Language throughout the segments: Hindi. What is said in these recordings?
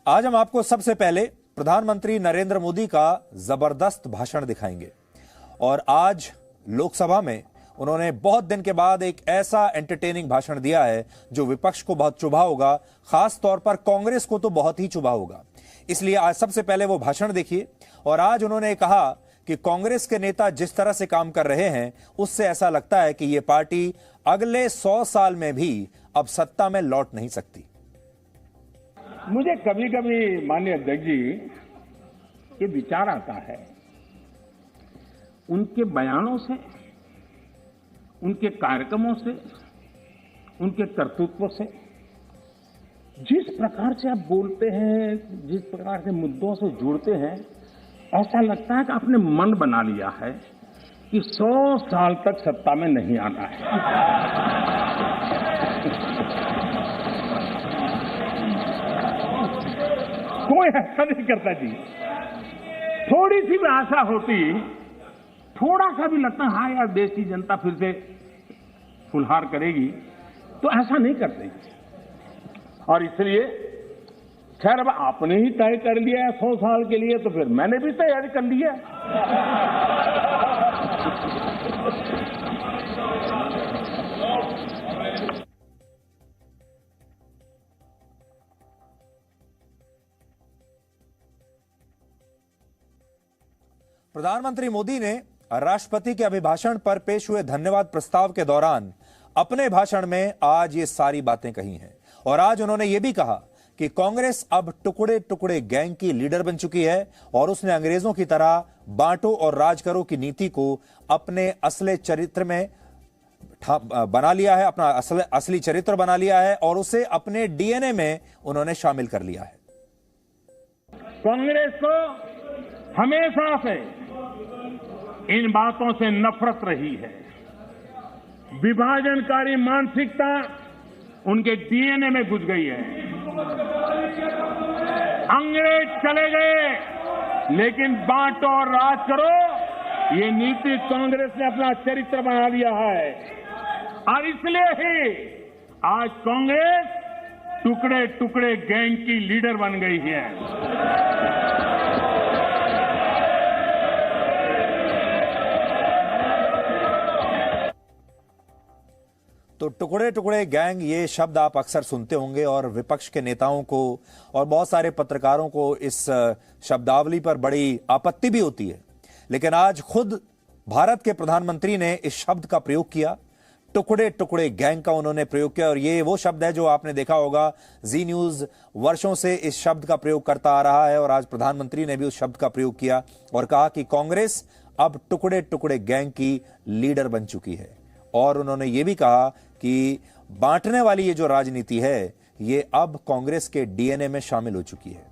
आज हम आपको सबसे पहले प्रधानमंत्री नरेंद्र मोदी का जबरदस्त भाषण दिखाएंगे। और आज लोकसभा में उन्होंने बहुत दिन के बाद एक ऐसा एंटरटेनिंग भाषण दिया है जो विपक्ष को बहुत चुभा होगा, खास तौर पर कांग्रेस को तो बहुत ही चुभा होगा। इसलिए आज सबसे पहले वो भाषण देखिए। और आज उन्होंने कहा कि कांग्रेस के नेता जिस तरह से काम कर रहे हैं उससे ऐसा लगता है कि ये पार्टी अगले 100 साल में भी अब सत्ता में लौट नहीं सकती। मुझे कभी कभी माननीय अध्यक्ष जी ये विचार आता है, उनके बयानों से, उनके कार्यक्रमों से, उनके कर्तृत्व से, जिस प्रकार से आप बोलते हैं, जिस प्रकार से मुद्दों से जुड़ते हैं, ऐसा लगता है कि आपने मन बना लिया है कि 100 साल तक सत्ता में नहीं आना है। कोई ऐसा नहीं करता जी। थोड़ी सी भी आशा होती, थोड़ा सा भी लगता हाँ यार देश की जनता फिर से फुलहार करेगी, तो ऐसा नहीं करते। और इसलिए खैर अब आपने ही तय कर लिया है 100 साल के लिए, तो फिर मैंने भी तैयारी कर ली है। प्रधानमंत्री मोदी ने राष्ट्रपति के अभिभाषण पर पेश हुए धन्यवाद प्रस्ताव के दौरान अपने भाषण में आज ये सारी बातें कही हैं। और आज उन्होंने ये भी कहा कि कांग्रेस अब टुकड़े टुकड़े गैंग की लीडर बन चुकी है और उसने अंग्रेजों की तरह बांटो और राज करो की नीति को अपने असली चरित्र में बना लिया है, अपना असली चरित्र बना लिया है और उसे अपने डीएनए में उन्होंने शामिल कर लिया है। कांग्रेस को हमेशा से इन बातों से नफरत रही है। विभाजनकारी मानसिकता उनके डीएनए में घुस गई है। अंग्रेज चले गए लेकिन बांटो और राज करो ये नीति कांग्रेस ने अपना चरित्र बना लिया है। और इसलिए ही आज कांग्रेस टुकड़े टुकड़े गैंग की लीडर बन गई है। तो टुकड़े टुकड़े गैंग, ये शब्द आप अक्सर सुनते होंगे और विपक्ष के नेताओं को और बहुत सारे पत्रकारों को इस शब्दावली पर बड़ी आपत्ति भी होती है। लेकिन आज खुद भारत के प्रधानमंत्री ने इस शब्द का प्रयोग किया, टुकड़े टुकड़े गैंग का उन्होंने प्रयोग किया। और ये वो शब्द है जो आपने देखा होगा, जी न्यूज वर्षों से इस शब्द का प्रयोग करता आ रहा है और आज प्रधानमंत्री ने भी उस शब्द का प्रयोग किया और कहा कि कांग्रेस अब टुकड़े टुकड़े गैंग की लीडर बन चुकी है। और उन्होंने ये भी कहा कि बांटने वाली ये जो राजनीति है ये अब कांग्रेस के डीएनए में शामिल हो चुकी है।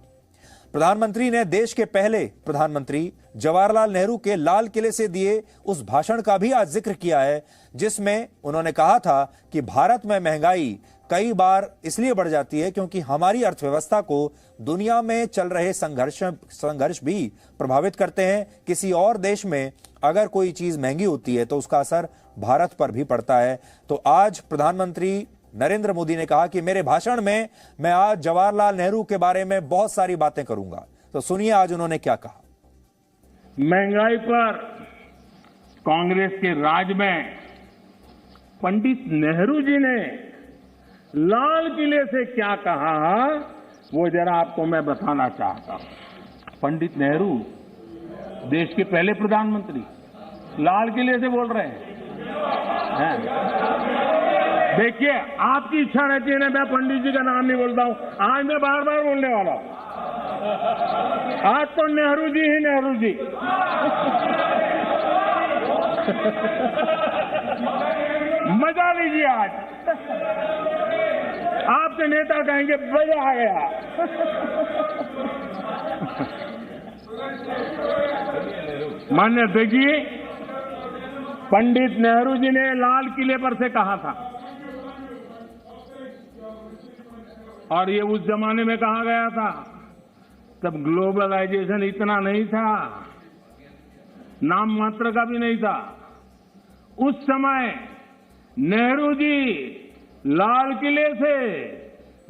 प्रधानमंत्री ने देश के पहले प्रधानमंत्री जवाहरलाल नेहरू के लाल किले से दिए उस भाषण का भी आज जिक्र किया है, जिसमें उन्होंने कहा था कि भारत में महंगाई कई बार इसलिए बढ़ जाती है क्योंकि हमारी अर्थव्यवस्था को दुनिया में चल रहे संघर्ष भी प्रभावित करते हैं। किसी और देश में अगर कोई चीज महंगी होती है तो उसका असर भारत पर भी पड़ता है। तो आज प्रधानमंत्री नरेंद्र मोदी ने कहा कि मेरे भाषण में मैं आज जवाहरलाल नेहरू के बारे में बहुत सारी बातें करूंगा। तो सुनिए आज उन्होंने क्या कहा। महंगाई पर कांग्रेस के राज में पंडित नेहरू जी ने लाल किले से क्या कहा वो जरा आपको मैं बताना चाहता हूं। पंडित नेहरू देश के पहले प्रधानमंत्री लाल किले से बोल रहे हैं। देखिए, आपकी इच्छा रहती है ना मैं पंडित जी का नाम नहीं बोलता हूं, आज मैं बार बार बोलने वाला हूं। आज तो नेहरू जी ही नेहरू जी। मजा लीजिए आज। आपके नेता कहेंगे मजा आ गया। माननीय अध्यक्ष जी, पंडित नेहरू जी ने लाल किले पर से कहा था और ये उस जमाने में कहा गया था तब ग्लोबलाइजेशन इतना नहीं था, नाम मात्र का भी नहीं था। उस समय नेहरू जी लाल किले से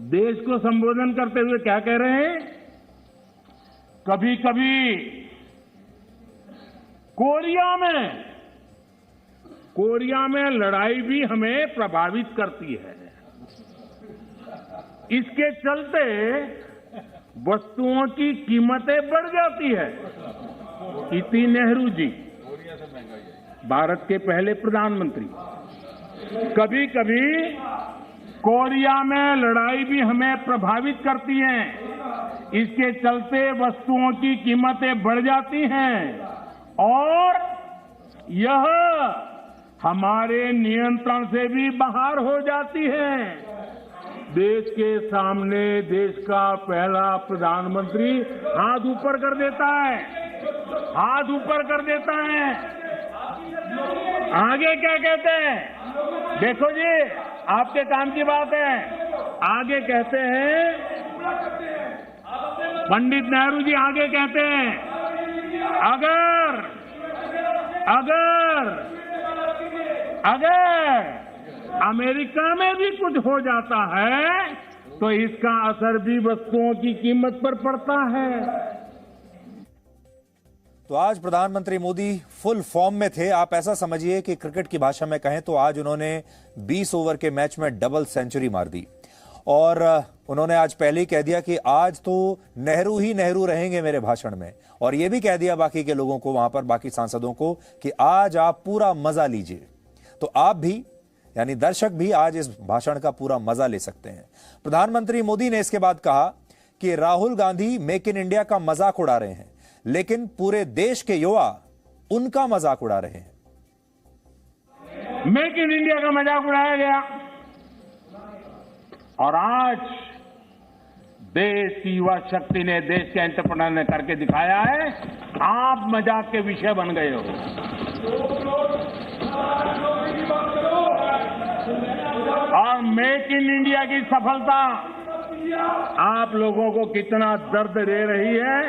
देश को संबोधन करते हुए क्या कह रहे हैं कभी कभी कोरिया में लड़ाई भी हमें प्रभावित करती है। इसके चलते वस्तुओं की कीमतें बढ़ जाती है। इति नेहरू जी, भारत के पहले प्रधानमंत्री। कभी कभी कोरिया में लड़ाई भी हमें प्रभावित करती है। इसके चलते वस्तुओं की कीमतें बढ़ जाती हैं और यह हमारे नियंत्रण से भी बाहर हो जाती है। देश के सामने देश का पहला प्रधानमंत्री हाथ ऊपर कर देता है, हाथ ऊपर कर देता है। आगे क्या कहते हैं? देखो जी, आपके काम की बात है। आगे कहते हैं, पंडित नेहरू जी आगे कहते हैं, अगर अमेरिका में भी कुछ हो जाता है तो इसका असर भी वस्तुओं की कीमत पर पड़ता है। तो आज प्रधानमंत्री मोदी फुल फॉर्म में थे। आप ऐसा समझिए कि क्रिकेट की भाषा में कहें तो आज उन्होंने 20 ओवर के मैच में डबल सेंचुरी मार दी और उन्होंने आज पहले ही कह दिया कि आज तो नेहरू ही नेहरू रहेंगे मेरे भाषण में, और यह भी कह दिया बाकी के लोगों को, वहां पर बाकी सांसदों को, कि आज आप पूरा मजा लीजिए। तो आप भी, यानी दर्शक भी, आज इस भाषण का पूरा मजा ले सकते हैं। प्रधानमंत्री मोदी ने इसके बाद कहा कि Rahul Gandhi make in India का मजाक उड़ा रहे हैं, लेकिन पूरे देश के युवा उनका मजाक उड़ा रहे हैं। मेक इन इंडिया का मजाक उड़ाया गया और आज देश की युवा शक्ति ने, देश के एंटरप्रेन्योर ने करके दिखाया है। आप मजाक के विषय बन गए हो। और मेक इन इंडिया की सफलता आप लोगों को कितना दर्द दे रही है,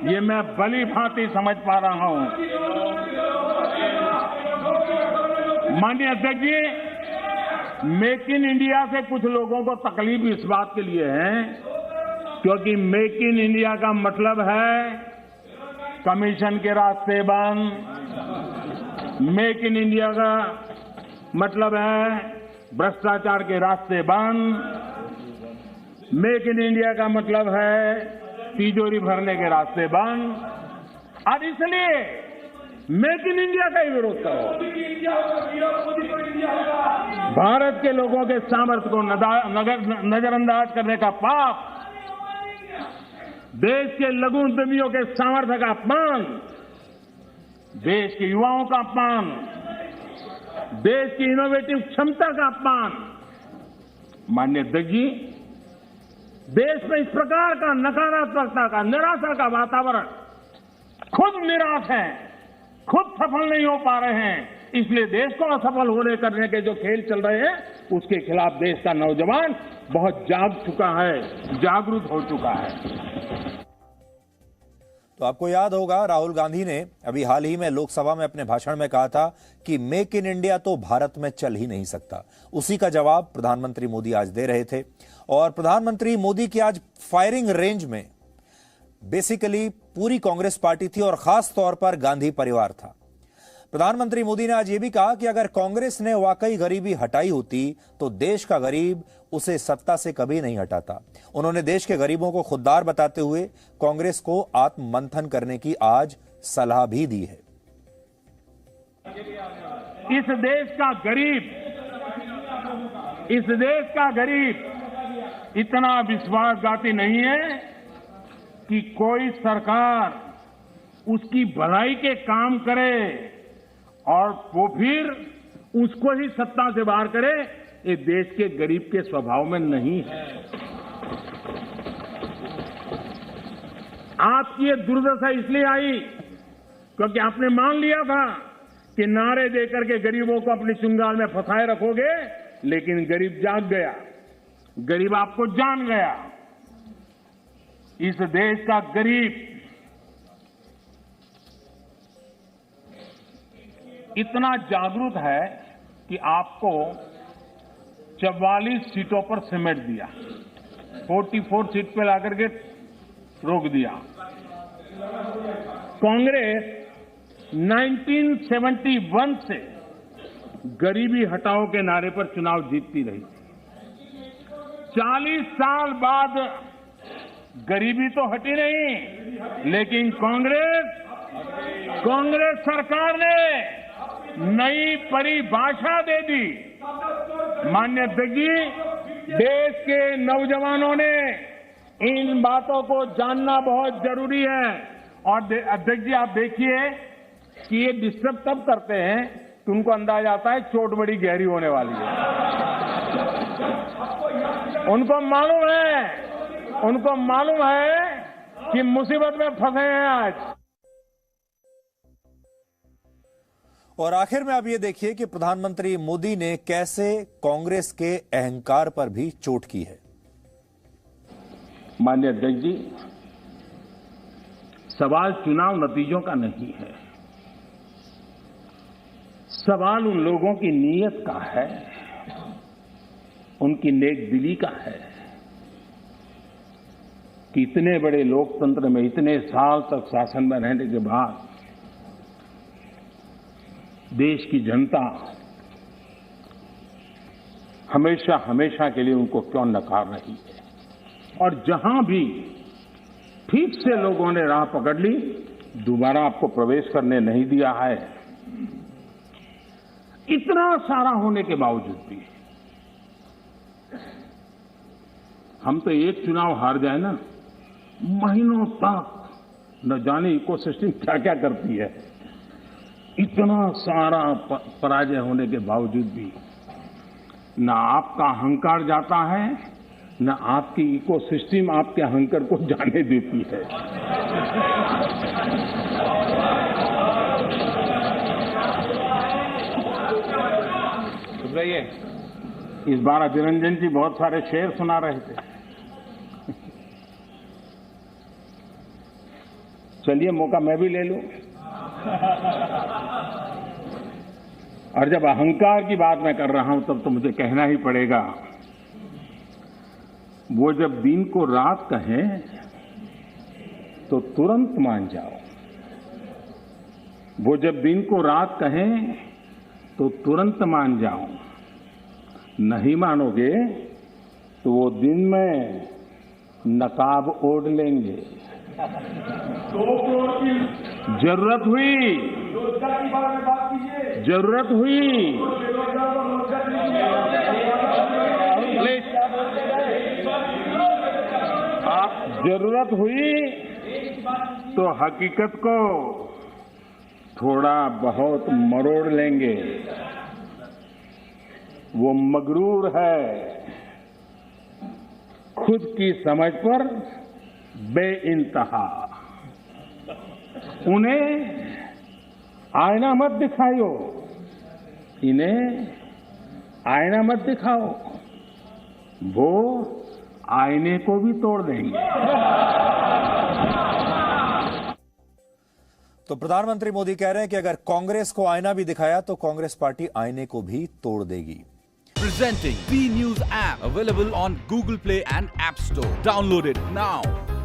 ये मैं भली भांति समझ पा रहा हूं। माननीय अध्यक्ष जी, मेक इन इंडिया से कुछ लोगों को तकलीफ इस बात के लिए है क्योंकि मेक इन इंडिया का मतलब है कमीशन के रास्ते बंद, मेक इन इंडिया का मतलब है भ्रष्टाचार के रास्ते बंद, मेक इन इंडिया का मतलब है तिजोरी भरने के रास्ते बंद। और इसलिए मेक इन इंडिया का ही विरोध करो। भारत के लोगों के सामर्थ्य को नजरअंदाज करने का पाप, देश के लघु उद्यमियों के सामर्थ्य का अपमान, देश के युवाओं का अपमान, देश की इनोवेटिव क्षमता का अपमान। माननीय अध्यक्ष जी, देश में इस प्रकार का नकारात्मकता का, निराशा का वातावरण, खुद निराश है, खुद सफल नहीं हो पा रहे हैं, इसलिए देश को असफल होने करने के जो खेल चल रहे हैं उसके खिलाफ देश का नौजवान बहुत जाग चुका है, जागरूक हो चुका है। तो आपको याद होगा राहुल गांधी ने अभी हाल ही में लोकसभा में अपने भाषण में कहा था कि मेक इन इंडिया तो भारत में चल ही नहीं सकता। उसी का जवाब प्रधानमंत्री मोदी आज दे रहे थे और प्रधानमंत्री मोदी की आज फायरिंग रेंज में बेसिकली पूरी कांग्रेस पार्टी थी और खास तौर पर गांधी परिवार था। प्रधानमंत्री मोदी ने आज यह भी कहा कि अगर कांग्रेस ने वाकई गरीबी हटाई होती तो देश का गरीब उसे सत्ता से कभी नहीं हटाता। उन्होंने देश के गरीबों को खुददार बताते हुए कांग्रेस को आत्ममंथन करने की आज सलाह भी दी है। इस देश का गरीब इतना विश्वासघाती नहीं है कि कोई सरकार उसकी भलाई के काम करे और वो फिर उसको ही सत्ता से बाहर करे। ये देश के गरीब के स्वभाव में नहीं है। आपकी ये दुर्दशा इसलिए आई क्योंकि आपने मान लिया था कि नारे देकर के गरीबों को अपनी चुंगाल में फंसाए रखोगे, लेकिन गरीब जाग गया, गरीब आपको जान गया। इस देश का गरीब इतना जागरूक है कि आपको 44 सीटों पर समेट दिया, 44 सीट पे लाकर के रोक दिया। कांग्रेस 1971 से गरीबी हटाओ के नारे पर चुनाव जीतती रही। 40 साल बाद गरीबी तो हटी नहीं, लेकिन कांग्रेस सरकार ने नई परिभाषा दे दी। माननीय अध्यक्ष जी, देश के नौजवानों ने इन बातों को जानना बहुत जरूरी है। और अध्यक्ष जी, आप देखिए कि ये डिस्टर्ब तब करते हैं कि उनको अंदाज आता है चोट बड़ी गहरी होने वाली है। उनको मालूम है कि मुसीबत में फंसे हैं आज। और आखिर में आप ये देखिए कि प्रधानमंत्री मोदी ने कैसे कांग्रेस के अहंकार पर भी चोट की है। माननीय अध्यक्ष जी, सवाल चुनाव नतीजों का नहीं है, सवाल उन लोगों की नीयत का है, उनकी नेक दिली का है कि इतने बड़े लोकतंत्र में इतने साल तक शासन में रहने के बाद देश की जनता हमेशा के लिए उनको क्यों नकार रही है। और जहां भी ठीक से लोगों ने राह पकड़ ली, दोबारा आपको प्रवेश करने नहीं दिया है। इतना सारा होने के बावजूद भी हम तो एक चुनाव हार जाए ना, महीनों तक न जाने इकोसिस्टम क्या क्या करती है। इतना सारा पराजय होने के बावजूद भी न आपका अहंकार जाता है, न आपकी इकोसिस्टम आपके अहंकार को जाने देती है। चुप रहिए। इस बार अभिरंजन जी बहुत सारे शेर सुना रहे थे। चलिए, मौका मैं भी ले लूं। और जब अहंकार की बात मैं कर रहा हूं तब तो मुझे कहना ही पड़ेगा, वो जब दिन को रात कहें तो तुरंत मान जाओ। वो जब दिन को रात कहें तो तुरंत मान जाओ। नहीं मानोगे तो वो दिन में नकाब ओढ़ लेंगे। जरूरत हुई जरूरत हुई तो हकीकत को थोड़ा बहुत मरोड़ लेंगे। वो मगरूर है, खुद की समझ पर बेइंतहा। उन्हें आईना मत दिखाओ, इन्हें आईना मत दिखाओ, वो आईने को भी तोड़ देंगे। तो प्रधानमंत्री मोदी कह रहे हैं कि अगर कांग्रेस को आईना भी दिखाया तो कांग्रेस पार्टी आईने को भी तोड़ देगी। Presenting B News app, available on Google Play and App Store. Download it now.